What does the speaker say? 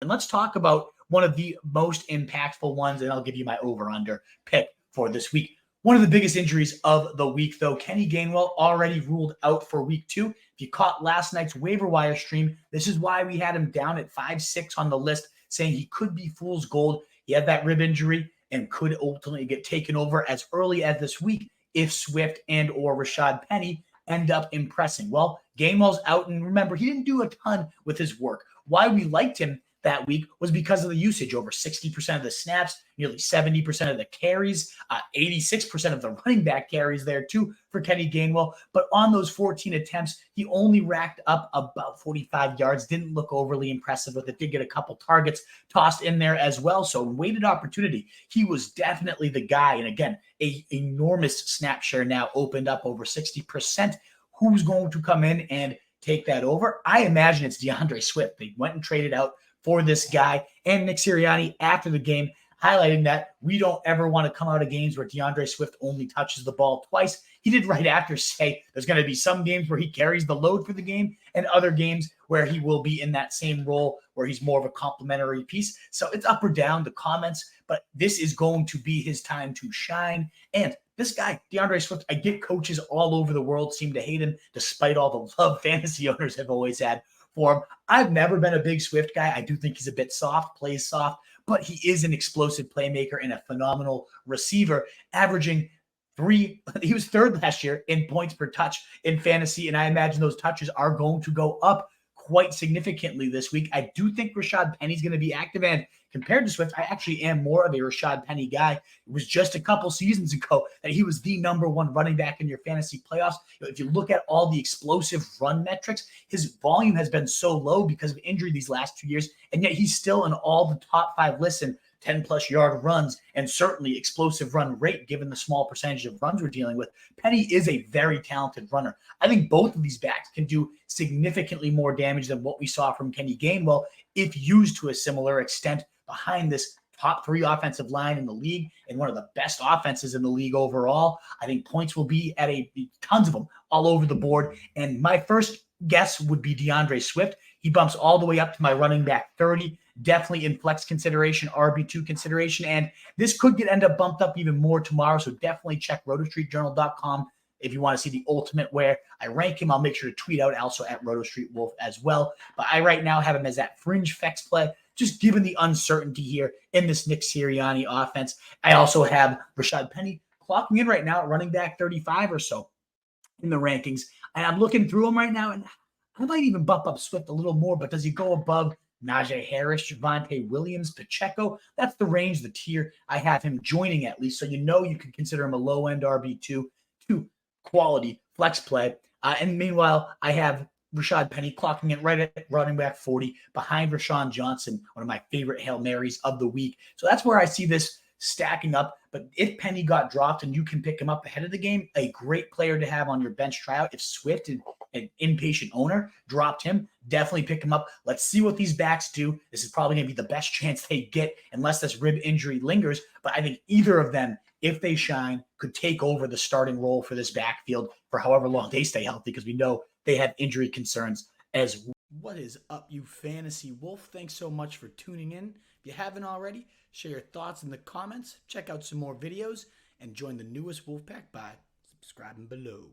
And let's talk about one of the most impactful ones, and I'll give you my over-under pick for this week. One of the biggest injuries of the week, though, Kenny Gainwell already ruled out for week 2. If you caught last night's waiver wire stream, this is why we had him down at 5-6 on the list, saying he could be fool's gold. He had that rib injury and could ultimately get taken over as early as this week if Swift and or Rashaad Penny end up impressing. Well, Gainwell's out, and remember, he didn't do a ton with his work. Why we liked him that week was because of the usage. Over 60% of the snaps, nearly 70% of the carries, 86% of the running back carries there too for Kenny Gainwell. But on those 14 attempts, he only racked up about 45 yards. Didn't look overly impressive with it. Did get a couple targets tossed in there as well. So weighted opportunity. He was definitely the guy. And again, a enormous snap share now opened up over 60%. Who's going to come in and take that over? I imagine it's DeAndre Swift. They went and traded out for this guy, and Nick Sirianni after the game highlighting that we don't ever want to come out of games where DeAndre Swift only touches the ball twice. He did right after say there's going to be some games where he carries the load for the game and other games where he will be in that same role where he's more of a complementary piece. So it's up or down the comments, but this is going to be his time to shine. And this guy, DeAndre Swift, I get coaches all over the world seem to hate him despite all the love fantasy owners have always had for him. I've never been a big Swift guy. I do think he's a bit soft, plays soft, but he is an explosive playmaker and a phenomenal receiver, averaging he was third last year in points per touch in fantasy, and I imagine those touches are going to go up quite significantly this week. I do think Rashaad Penny's going to be active, and compared to Swift, I actually am more of a Rashaad Penny guy. It was just a couple seasons ago that he was the #1 running back in your fantasy playoffs. If you look at all the explosive run metrics, his volume has been so low because of injury these last 2 years, and yet he's still in all the top 5 lists in 10-plus yard runs and certainly explosive run rate given the small percentage of runs we're dealing with. Penny is a very talented runner. I think both of these backs can do significantly more damage than what we saw from Kenny Gainwell if used to a similar extent behind this top 3 offensive line in the league and one of the best offenses in the league overall. I think points will be at tons of them all over the board. And my first guess would be DeAndre Swift. He bumps all the way up to my running back 30. Definitely in flex consideration, RB2 consideration, and this could end up bumped up even more tomorrow, so definitely check rotostreetjournal.com if you want to see the ultimate where I rank him. I'll make sure to tweet out also at RotoStreetWolf as well, but I right now have him as that fringe flex play, just given the uncertainty here in this Nick Sirianni offense. I also have Rashaad Penny clocking in right now at running back 35 or so in the rankings, and I'm looking through them right now, and I might even bump up Swift a little more, but does he go above Najee Harris, Javonte Williams, Pacheco? That's the range, the tier I have him joining at least. So you can consider him a low-end RB2, quality flex play. And meanwhile, I have Rashaad Penny clocking it right at running back 40 behind Rashawn Johnson, one of my favorite Hail Marys of the week. So that's where I see this stacking up. But if Penny got dropped and you can pick him up ahead of the game, a great player to have on your bench tryout. If Swift, an impatient owner, dropped him, definitely pick him up. Let's see what these backs do. This is probably going to be the best chance they get unless this rib injury lingers. But I think either of them, if they shine, could take over the starting role for this backfield for however long they stay healthy, because we know they have injury concerns as well. What is up, you fantasy wolf? Thanks so much for tuning in. If you haven't already, share your thoughts in the comments, check out some more videos, and join the newest Wolfpack by subscribing below.